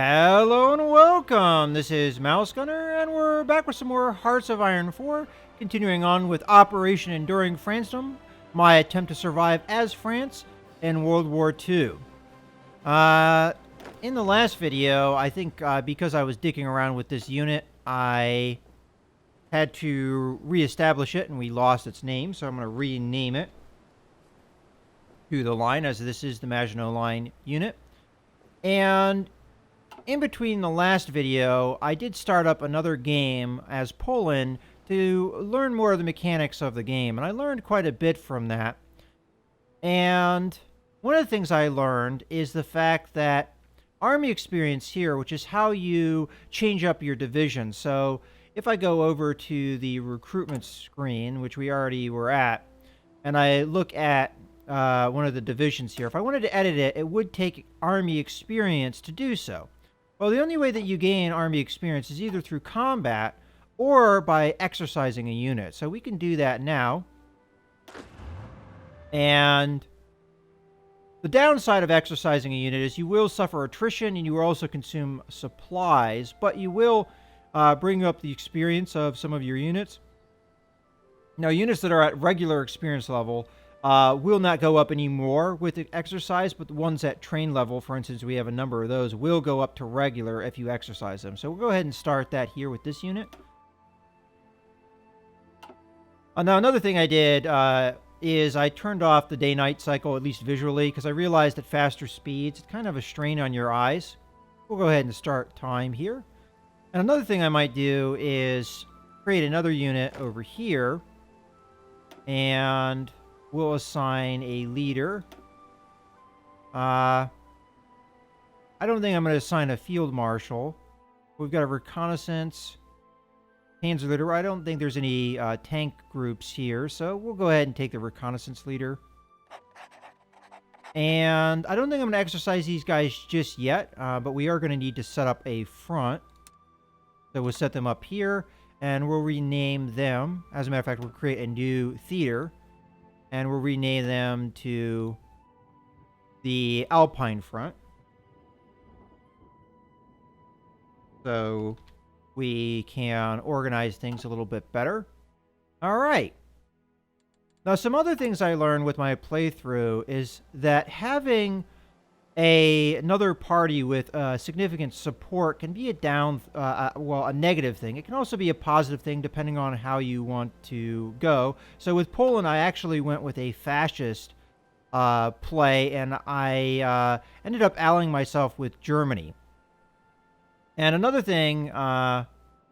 Hello and welcome. This is Mouse Gunner, and we're back with some more Hearts of Iron 4, continuing on with Operation Enduring Francedom, my attempt to survive as France in World War II. In the last video, I think because I was dicking around with this unit, I had to reestablish it, and we lost its name, so I'm going to rename it to the line, as this is the Maginot Line unit. And in between the last video, I did start up another game as Poland to learn more of the mechanics of the game, and I learned quite a bit from that. And one of the things I learned is the fact that army experience here, which is how you change up your division. So if I go over to the recruitment screen, which we already were at, and I look at one of the divisions here, if I wanted to edit it, it would take army experience to do so. Well, the only way that you gain army experience is either through combat or by exercising a unit. So we can do that now. And the downside of exercising a unit is you will suffer attrition and you will also consume supplies, but you will bring up the experience of some of your units. Now, units that are at regular experience level will not go up anymore with the exercise, but the ones at train level, for instance, we have a number of those, will go up to regular if you exercise them. So we'll go ahead and start that here with this unit. Now, another thing I did is I turned off the day-night cycle, at least visually, because I realized at faster speeds, it's kind of a strain on your eyes. We'll go ahead and start time here. And another thing I might do is create another unit over here, and we'll assign a leader. I don't think I'm going to assign a field marshal. We've got a reconnaissance, Panzer leader. I don't think there's any tank groups here, so we'll go ahead and take the reconnaissance leader. And I don't think I'm going to exercise these guys just yet, but we are going to need to set up a front. So we'll set them up here, and we'll rename them. As a matter of fact, we'll create a new theater. And we'll rename them to the Alpine Front. So we can organize things a little bit better. All right. Now, some other things I learned with my playthrough is that having another party with significant support can be a negative thing. It can also be a positive thing depending on how you want to go. So with Poland, I actually went with a fascist play, and I ended up allying myself with Germany. And another thing that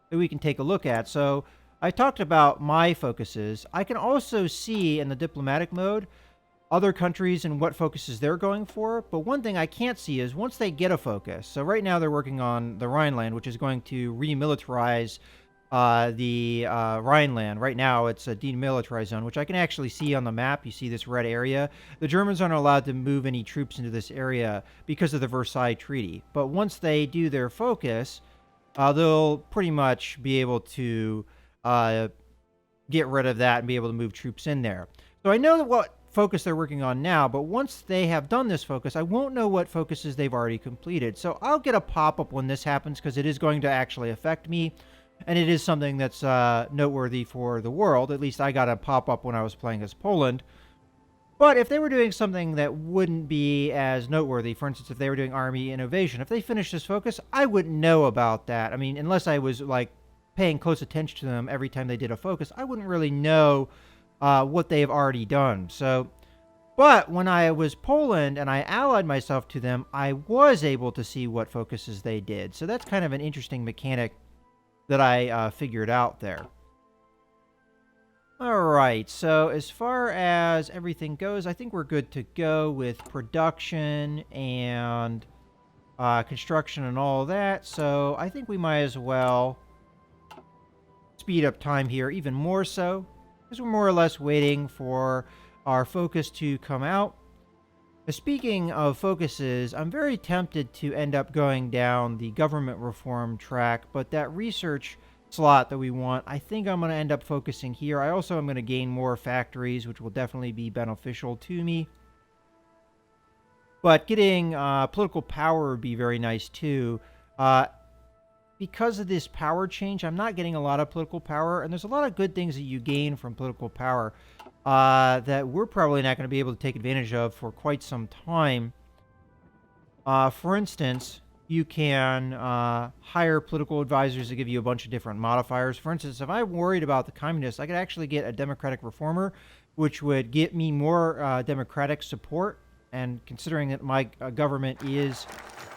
we can take a look at, so I talked about my focuses. I can also see in the diplomatic mode other countries and what focuses they're going for. But one thing I can't see is once they get a focus. So right now they're working on the Rhineland, which is going to remilitarize the Rhineland. Right now it's a demilitarized zone, which I can actually see on the map. You see this red area. The Germans aren't allowed to move any troops into this area because of the Versailles Treaty. But once they do their focus, they'll pretty much be able to get rid of that and be able to move troops in there. So I know that what focus they're working on now, but once they have done this focus, I won't know what focuses they've already completed. So I'll get a pop-up when this happens because it is going to actually affect me, and it is something that's noteworthy for the world. At least I got a pop-up when I was playing as Poland. But if they were doing something that wouldn't be as noteworthy, for instance, if they were doing army innovation, if they finished this focus, I wouldn't know about that. I mean, unless I was like paying close attention to them every time they did a focus, I wouldn't really know what they've already done. So, but when I was Poland and I allied myself to them, I was able to see what focuses they did. So that's kind of an interesting mechanic that I figured out there. All right, so as far as everything goes, I think we're good to go with production and construction and all that. So I think we might as well speed up time here even more so, because we're more or less waiting for our focus to come out. Speaking of focuses, I'm very tempted to end up going down the government reform track, but that research slot that we want, I think I'm going to end up focusing here. I also am going to gain more factories, which will definitely be beneficial to me. But getting political power would be very nice too. Uh, because of this power change, I'm not getting a lot of political power, and there's a lot of good things that you gain from political power that we're probably not going to be able to take advantage of for quite some time. For instance, you can hire political advisors to give you a bunch of different modifiers. For instance, if I'm worried about the communists, I could actually get a democratic reformer, which would get me more democratic support. And considering that my government is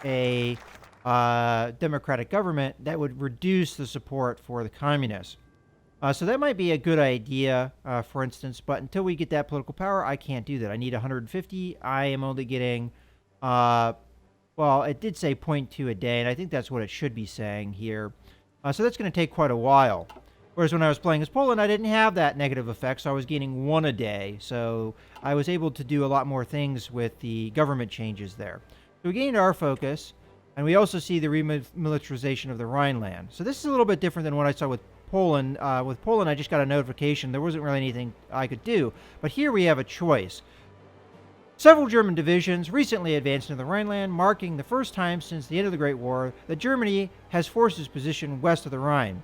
a democratic government, that would reduce the support for the communists. So that might be a good idea, for instance, but until we get that political power, I can't do that. I need 150. I am only getting, well, it did say 0.2 a day, and I think that's what it should be saying here. So that's going to take quite a while. Whereas when I was playing as Poland, I didn't have that negative effect, so I was gaining 1 a day. So I was able to do a lot more things with the government changes there. So we gained our focus, and we also see the remilitarization of the Rhineland. So this is a little bit different than what I saw with Poland. With Poland, I just got a notification. There wasn't really anything I could do. But here we have a choice. Several German divisions recently advanced into the Rhineland, marking the first time since the end of the Great War that Germany has forces positioned west of the Rhine.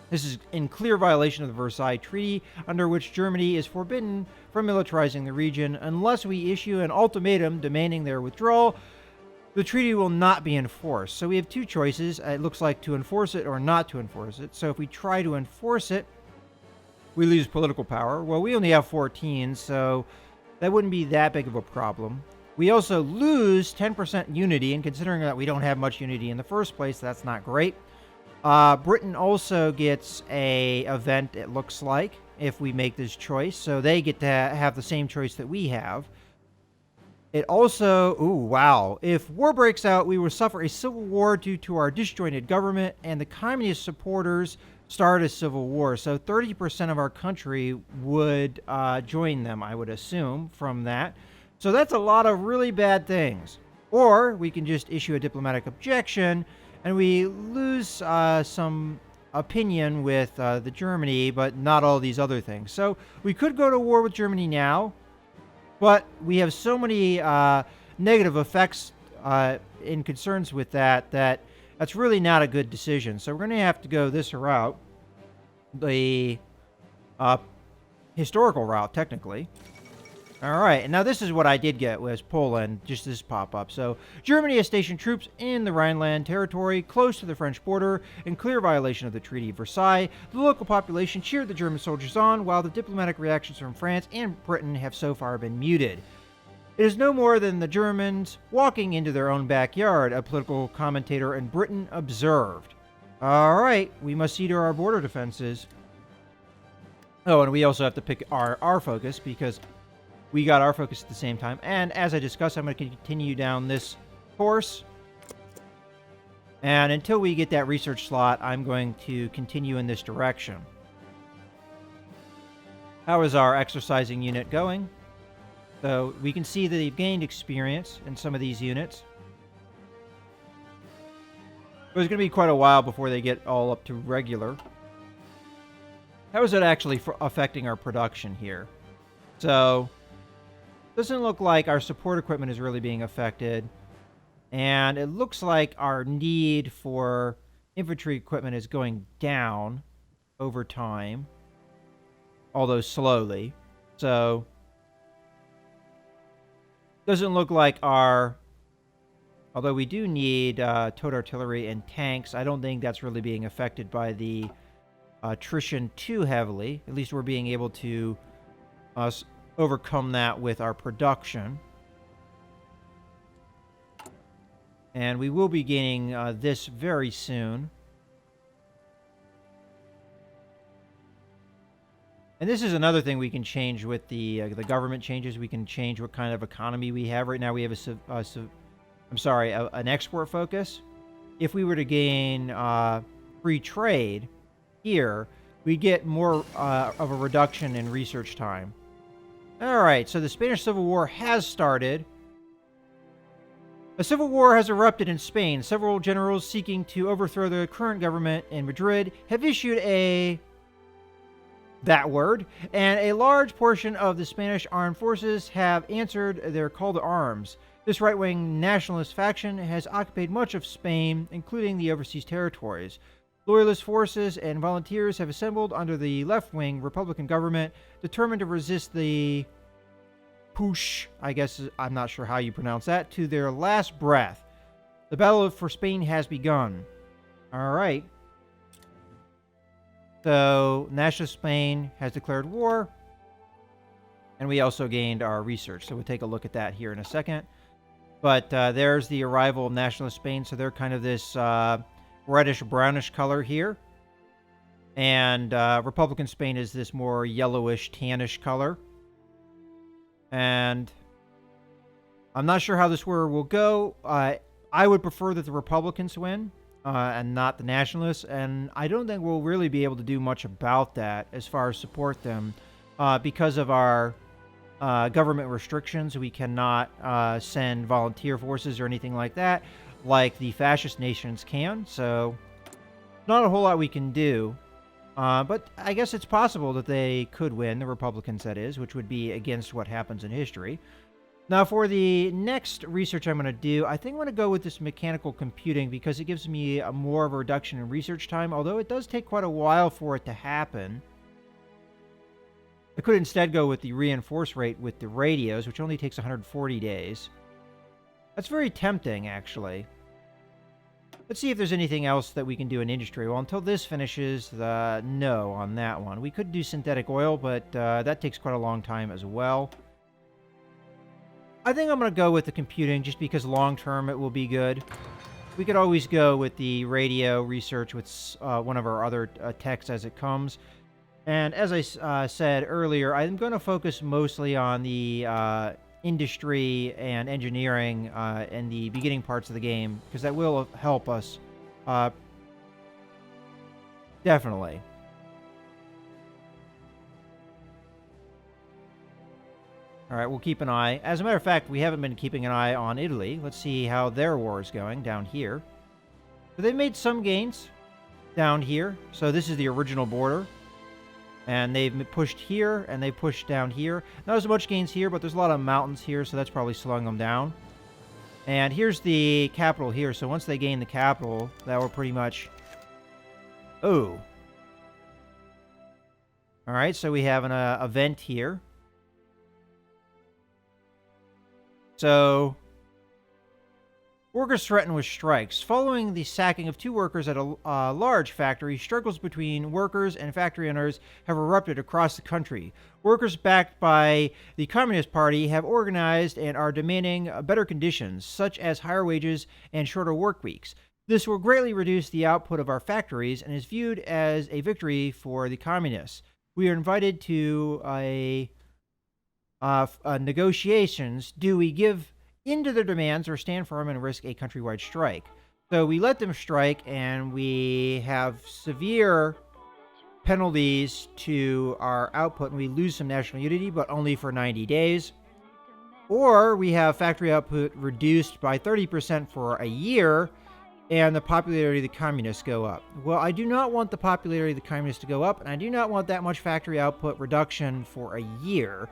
This is in clear violation of the Versailles Treaty, under which Germany is forbidden from militarizing the region unless we issue an ultimatum demanding their withdrawal. The treaty will not be enforced. So we have two choices. It looks like to enforce it or not to enforce it. So if we try to enforce it, we lose political power. Well, we only have 14, so that wouldn't be that big of a problem. We also lose 10% unity, and considering that we don't have much unity in the first place, that's not great. Britain also gets a event, it looks like, if we make this choice. So they get to have the same choice that we have. It also, ooh, wow. If war breaks out, we will suffer a civil war due to our disjointed government, and the communist supporters start a civil war. So 30% of our country would join them, I would assume, from that. So that's a lot of really bad things. Or we can just issue a diplomatic objection, and we lose some opinion with the Germany, but not all these other things. So we could go to war with Germany now, but we have so many negative effects in concerns with that's really not a good decision. So we're going to have to go this route, the historical route, technically. All right, and now this is what I did get was Poland, just this pop-up. So Germany has stationed troops in the Rhineland territory, close to the French border, in clear violation of the Treaty of Versailles. The local population cheered the German soldiers on, while the diplomatic reactions from France and Britain have so far been muted. It is no more than the Germans walking into their own backyard, a political commentator in Britain observed. All right, we must see to our border defenses. Oh, and we also have to pick our focus, because we got our focus at the same time. And as I discussed, I'm going to continue down this course. And until we get that research slot, I'm going to continue in this direction. How is our exercising unit going? So we can see that they've gained experience in some of these units. But it's going to be quite a while before they get all up to regular. How is it actually affecting our production here? So doesn't look like our support equipment is really being affected. And it looks like our need for infantry equipment is going down over time, although slowly. So doesn't look like although we do need towed artillery and tanks, I don't think that's really being affected by the attrition too heavily. At least we're being able to overcome that with our production. And we will be gaining this very soon. And this is another thing we can change with the government changes. We can change what kind of economy we have. Right now we have an export focus. If we were to gain free trade here, we get more of a reduction in research time. All right, so the Spanish Civil War has started. A civil war has erupted in Spain. Several generals seeking to overthrow the current government in Madrid have issued and a large portion of the Spanish armed forces have answered their call to arms. This right-wing nationalist faction has occupied much of Spain, including the overseas territories. Loyalist forces and volunteers have assembled under the left-wing Republican government, determined to resist the push, I guess I'm not sure how you pronounce that, to their last breath. The battle for Spain has begun. All right. So, nationalist Spain has declared war, and we also gained our research. So we'll take a look at that here in a second. But there's the arrival of nationalist Spain. So they're kind of this reddish-brownish color here. And Republican Spain is this more yellowish, tannish color. And I'm not sure how this war will go. I would prefer that the Republicans win and not the nationalists. And I don't think we'll really be able to do much about that as far as support them because of our government restrictions. We cannot send volunteer forces or anything like that, like the fascist nations can. So, not a whole lot we can do. But I guess it's possible that they could win, the Republicans, that is, which would be against what happens in history. Now, for the next research I'm going to do, I think I'm going to go with this mechanical computing because it gives me more of a reduction in research time, although it does take quite a while for it to happen. I could instead go with the reinforce rate with the radios, which only takes 140 days. That's very tempting, actually. Let's see if there's anything else that we can do in industry. Well, until this finishes, no on that one. We could do synthetic oil, but that takes quite a long time as well. I think I'm going to go with the computing just because long-term it will be good. We could always go with the radio research with one of our other techs as it comes. And as I said earlier, I'm going to focus mostly on the industry and engineering in the beginning parts of the game, because that will help us definitely. All right, we'll keep an eye. As a matter of fact, we haven't been keeping an eye on Italy. Let's see how their war is going down here. So they've made some gains down here. So this is the original border. And they've pushed here, and they pushed down here. Not as much gains here, but there's a lot of mountains here, so that's probably slowing them down. And here's the capital here. So once they gain the capital, that will pretty much... Oh. All right, so we have an event here. So, workers threatened with strikes. Following the sacking of 2 workers at a large factory, struggles between workers and factory owners have erupted across the country. Workers backed by the Communist Party have organized and are demanding better conditions, such as higher wages and shorter work weeks. This will greatly reduce the output of our factories and is viewed as a victory for the communists. We are invited to negotiations. Do we give into their demands or stand firm and risk a countrywide strike? So we let them strike, and we have severe penalties to our output, and we lose some national unity, but only for 90 days. Or we have factory output reduced by 30% for a year, and the popularity of the communists go up. Well, I do not want the popularity of the communists to go up, and I do not want that much factory output reduction for a year.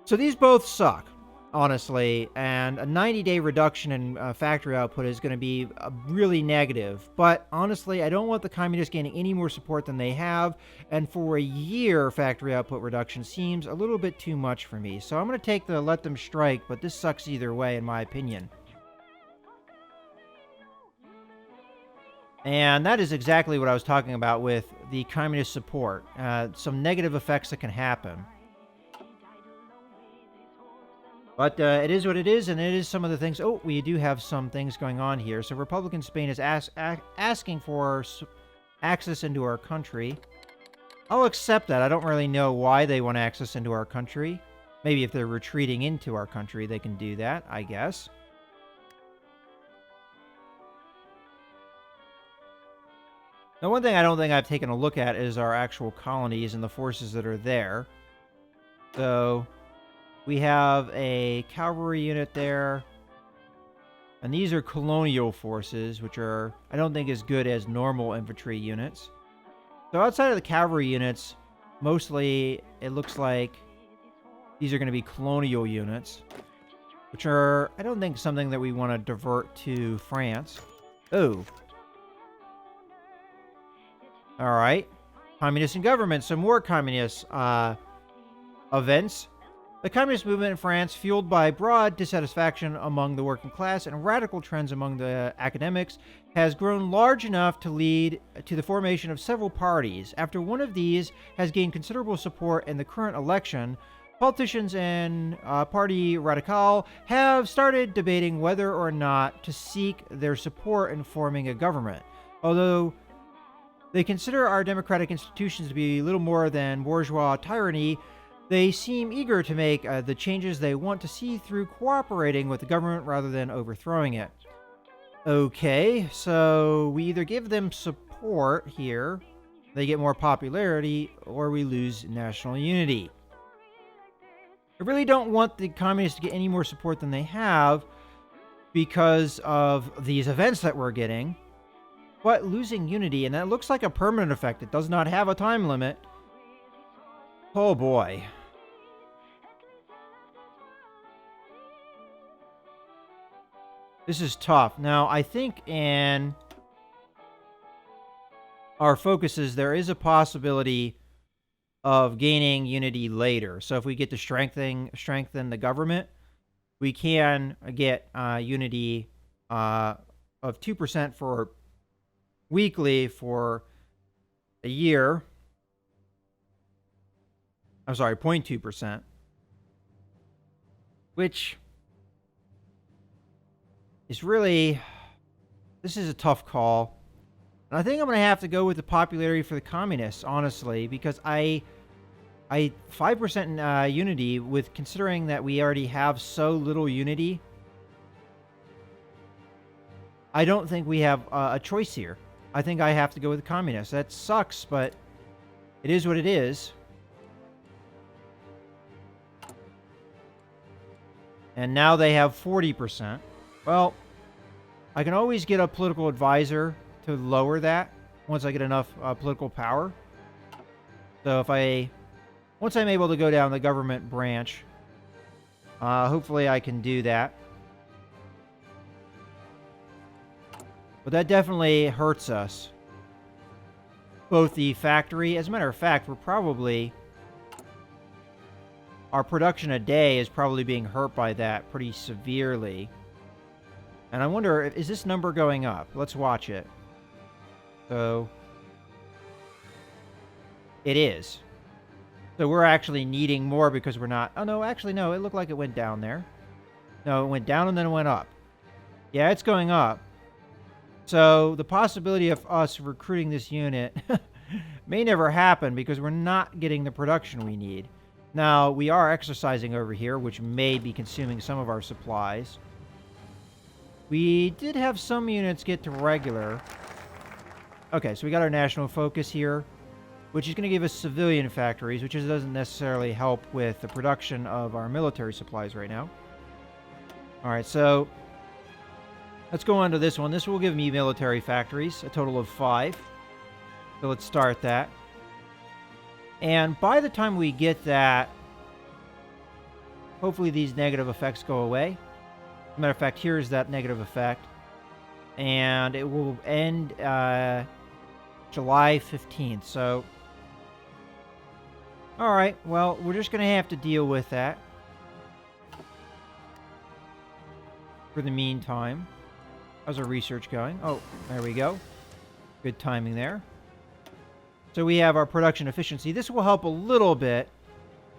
So these both suck, honestly, and a 90-day reduction in factory output is going to be really negative. But honestly, I don't want the communists gaining any more support than they have, and for a year, factory output reduction seems a little bit too much for me. So I'm going to take the let them strike, but this sucks either way, in my opinion. And that is exactly what I was talking about with the communist support. Some negative effects that can happen. But it is what it is, and it is some of the things... Oh, we do have some things going on here. So Republican Spain is asking for access into our country. I'll accept that. I don't really know why they want access into our country. Maybe if they're retreating into our country, they can do that, I guess. Now, one thing I don't think I've taken a look at is our actual colonies and the forces that are there. So... we have a cavalry unit there. And these are colonial forces, which are, I don't think, as good as normal infantry units. So outside of the cavalry units, mostly it looks like these are going to be colonial units. which are, I don't think, something that we want to divert to France. Oh. All right. Communists and government. Some more communist events. The communist movement in France, fueled by broad dissatisfaction among the working class and radical trends among the academics, has grown large enough to lead to the formation of several parties. After one of these has gained considerable support in the current election, politicians and Parti Radical have started debating whether or not to seek their support in forming a government. Although they consider our democratic institutions to be little more than bourgeois tyranny, they seem eager to make the changes they want to see through cooperating with the government rather than overthrowing it. Okay, so we either give them support here, they get more popularity, or we lose national unity. I really don't want the communists to get any more support than they have because of these events that we're getting. But losing unity, and that looks like a permanent effect. It does not have a time limit. Oh boy. This is tough. Now, I think in our focuses, there is a possibility of gaining unity later. So if we get to strengthen the government, we can get unity of 2% for weekly for a year. I'm sorry, 0.2%, which is really, this is a tough call. And I think I'm going to have to go with the popularity for the communists, honestly, because I 5% unity, with considering that we already have so little unity, I don't think we have a choice here. I think I have to go with the communists. That sucks, but it is what it is. And now they have 40%. Well, I can always get a political advisor to lower that once I get enough political power. So once I'm able to go down the government branch, hopefully I can do that. But that definitely hurts us. Both the factory, as a matter of fact, our production a day is probably being hurt by that pretty severely. And I wonder, is this number going up? Let's watch it. So, it is. So we're actually needing more because we're not... Oh, no, actually, no. It looked like it went down there. No, it went down and then it went up. Yeah, it's going up. So the possibility of us recruiting this unit may never happen because we're not getting the production we need. Now, we are exercising over here, which may be consuming some of our supplies. We did have some units get to regular. Okay, so we got our national focus here, which is going to give us civilian factories, which doesn't necessarily help with the production of our military supplies right now. All right, so let's go on to this one. This will give me military factories, a total of 5. So let's start that. And by the time we get that, hopefully these negative effects go away. As a matter of fact, here's that negative effect. And it will end July 15th. So, all right. Well, we're just going to have to deal with that for the meantime. How's our research going? Oh, there we go. Good timing there. So we have our production efficiency. This will help a little bit.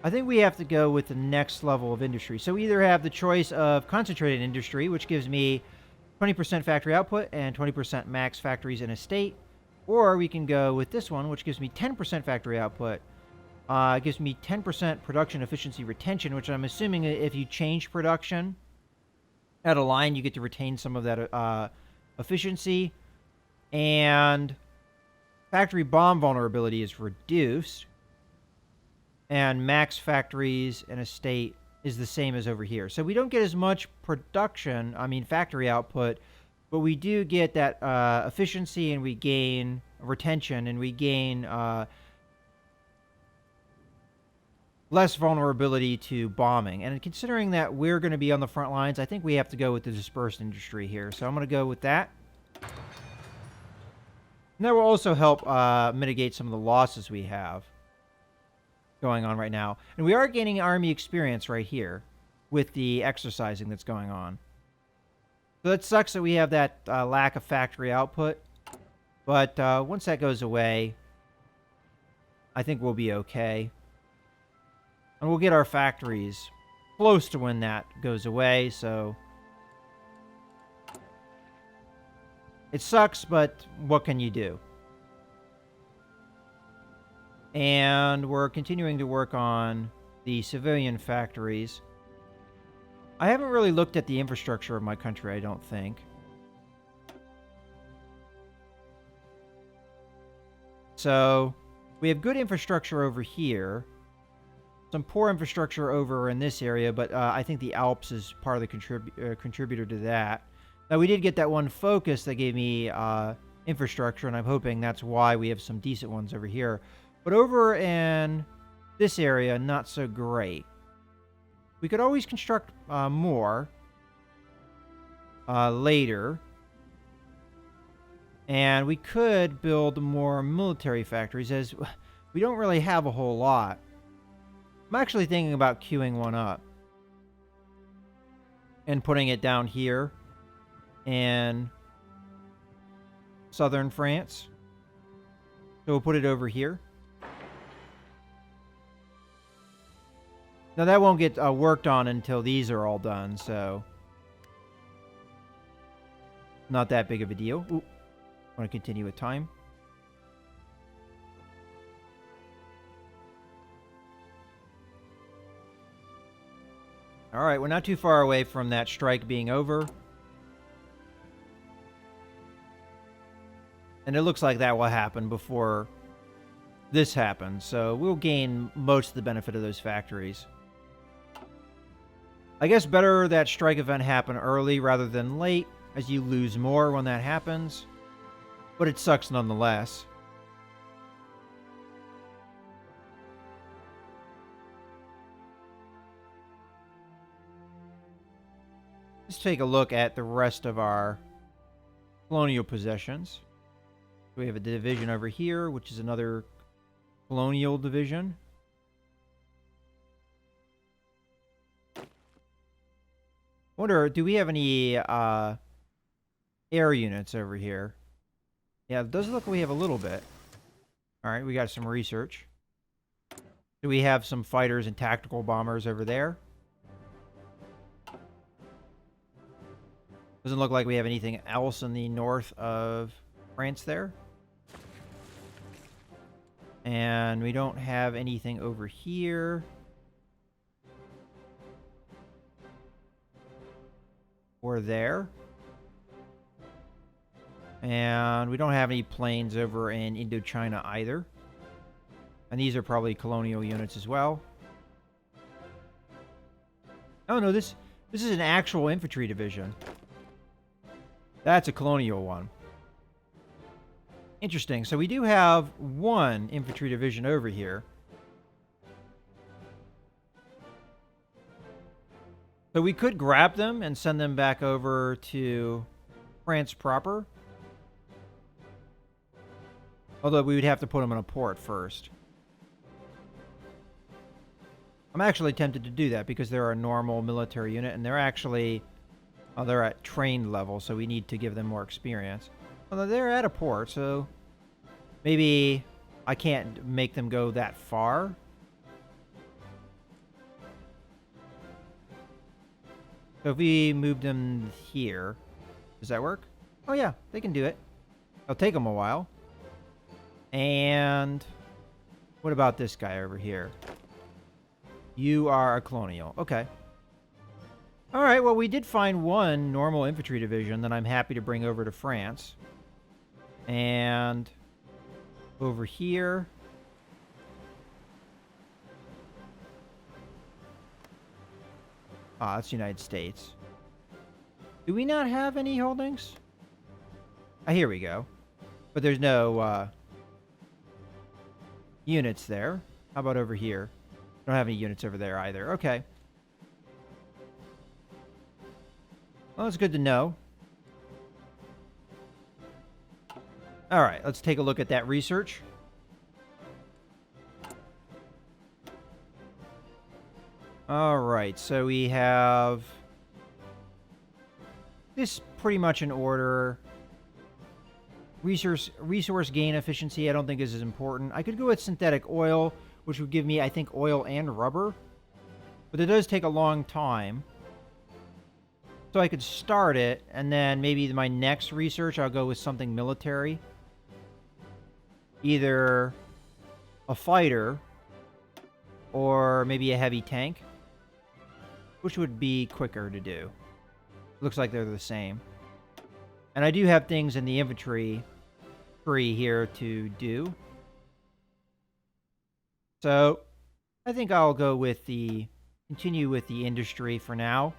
I think we have to go with the next level of industry. So we either have the choice of concentrated industry, which gives me 20% factory output and 20% max factories in a state, or we can go with this one, which gives me 10% factory output. It gives me 10% production efficiency retention, which I'm assuming if you change production at a line, you get to retain some of that efficiency. And factory bomb vulnerability is reduced. And max factories in a state is the same as over here. So we don't get as much factory output, but we do get that efficiency, and we gain retention, and we gain less vulnerability to bombing. And considering that we're going to be on the front lines, I think we have to go with the dispersed industry here. So I'm going to go with that. And that will also help mitigate some of the losses we have going on right now. And we are gaining army experience right here with the exercising that's going on. So that sucks that we have that lack of factory output. But once that goes away, I think we'll be okay. And we'll get our factories close to when that goes away, so... It sucks, but what can you do? And we're continuing to work on the civilian factories. I haven't really looked at the infrastructure of my country, I don't think. So, we have good infrastructure over here. Some poor infrastructure over in this area, but I think the Alps is part of the contributor to that. Now, we did get that one focus that gave me infrastructure, and I'm hoping that's why we have some decent ones over here. But over in this area, not so great. We could always construct more later. And we could build more military factories, as we don't really have a whole lot. I'm actually thinking about queuing one up. And putting it down here in southern France. So we'll put it over here. Now that won't get worked on until these are all done, so... Not that big of a deal. Ooh. Want to continue with time. All right, we're not too far away from that strike being over. And it looks like that will happen before this happens. So we'll gain most of the benefit of those factories. I guess better that strike event happen early rather than late, as you lose more when that happens. But it sucks nonetheless. Let's take a look at the rest of our colonial possessions. We have a division over here, which is another colonial division. I wonder, do we have any air units over here? Yeah, it does look like we have a little bit. Alright, we got some research. Do we have some fighters and tactical bombers over there? Doesn't look like we have anything else in the north of France there. And we don't have anything over here. Or there. And we don't have any planes over in Indochina either. And these are probably colonial units as well. Oh no, this is an actual infantry division. That's a colonial one. Interesting. So we do have one infantry division over here. So we could grab them and send them back over to France proper. Although we would have to put them in a port first. I'm actually tempted to do that because they're a normal military unit and they're actually... they're at trained level, so we need to give them more experience. Although they're at a port, so... Maybe I can't make them go that far. So if we move them here... Does that work? Oh yeah, they can do it. It'll take them a while. And... What about this guy over here? You are a colonial. Okay. Alright, well we did find one normal infantry division that I'm happy to bring over to France. And... Over here... Ah, that's United States. Do we not have any holdings? Ah, here we go. But there's no, units there. How about over here? Don't have any units over there either. Okay. Well, that's good to know. All right, let's take a look at that research. All right, so we have this pretty much in order. Resource gain efficiency, I don't think is as important. I could go with synthetic oil, which would give me, I think, oil and rubber. But it does take a long time. So I could start it, and then maybe my next research, I'll go with something military. Either a fighter or maybe a heavy tank, which would be quicker to do. Looks like they're the same. And I do have things in the infantry tree here to do. So I think I'll go with continue with the industry for now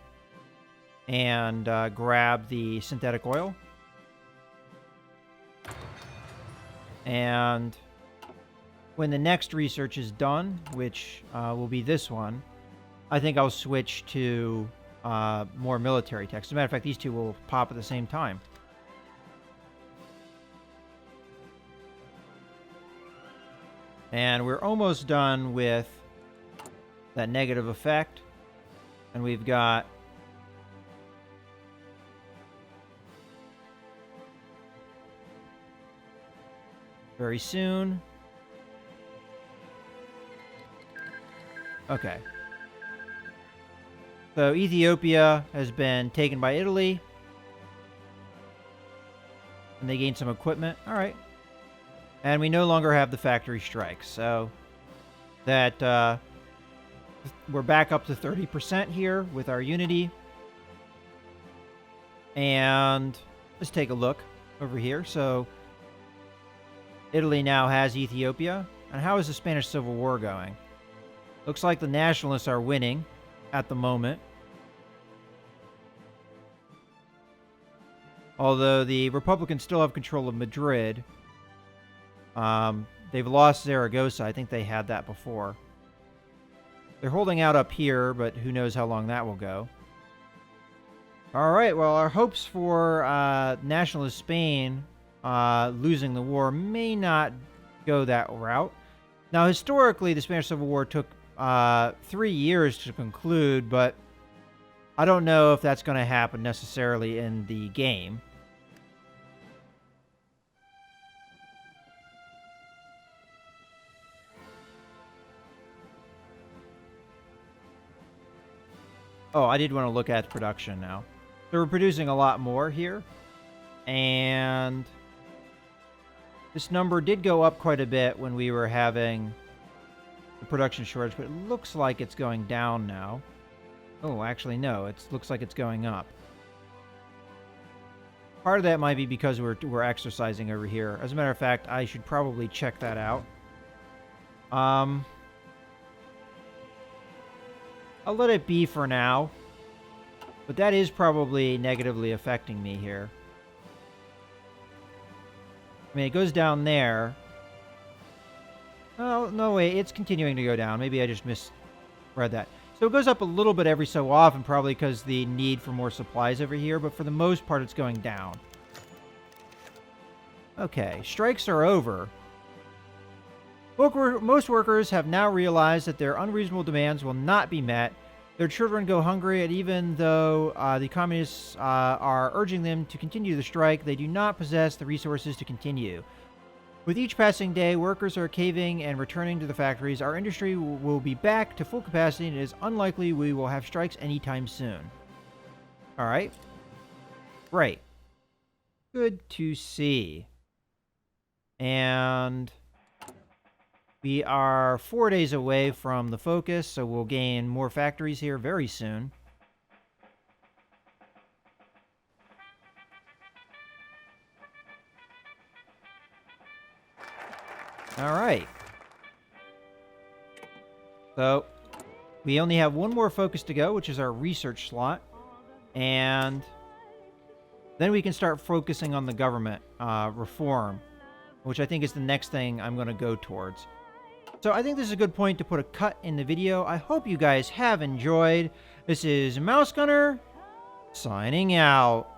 and grab the synthetic oil. And when the next research is done, which will be this one, I think I'll switch to more military tech. As a matter of fact, these two will pop at the same time. And we're almost done with that negative effect. And we've got very soon. Okay. So Ethiopia has been taken by Italy. And they gained some equipment. All right. And we no longer have the factory strikes. So that we're back up to 30% here with our unity. And let's take a look over here. So Italy now has Ethiopia. And how is the Spanish Civil War going? Looks like the nationalists are winning at the moment. Although the Republicans still have control of Madrid. They've lost Zaragoza. I think they had that before. They're holding out up here, but who knows how long that will go. All right, well, our hopes for nationalist Spain losing the war may not go that route. Now, historically, the Spanish Civil War took 3 years to conclude, but I don't know if that's going to happen necessarily in the game. Oh, I did want to look at production now. So we're producing a lot more here. And this number did go up quite a bit when we were having the production shortage, but it looks like it's going down now. Oh, actually, no. It looks like it's going up. Part of that might be because we're exercising over here. As a matter of fact, I should probably check that out. I'll let it be for now. But that is probably negatively affecting me here. I mean, it goes down there. Oh, no, wait. It's continuing to go down. Maybe I just misread that. So it goes up a little bit every so often, probably because the need for more supplies over here. But for the most part, it's going down. Okay. Strikes are over. Most workers have now realized that their unreasonable demands will not be met. Their children go hungry, and even though the communists are urging them to continue the strike, they do not possess the resources to continue. With each passing day, workers are caving and returning to the factories. Our industry will be back to full capacity, and it is unlikely we will have strikes anytime soon. All right. Great. Good to see. And we are 4 days away from the focus, so we'll gain more factories here very soon. All right. So we only have one more focus to go, which is our research slot. And then we can start focusing on the government reform, which I think is the next thing I'm going to go towards. So I think this is a good point to put a cut in the video. I hope you guys have enjoyed. This is Mouse Gunner, signing out.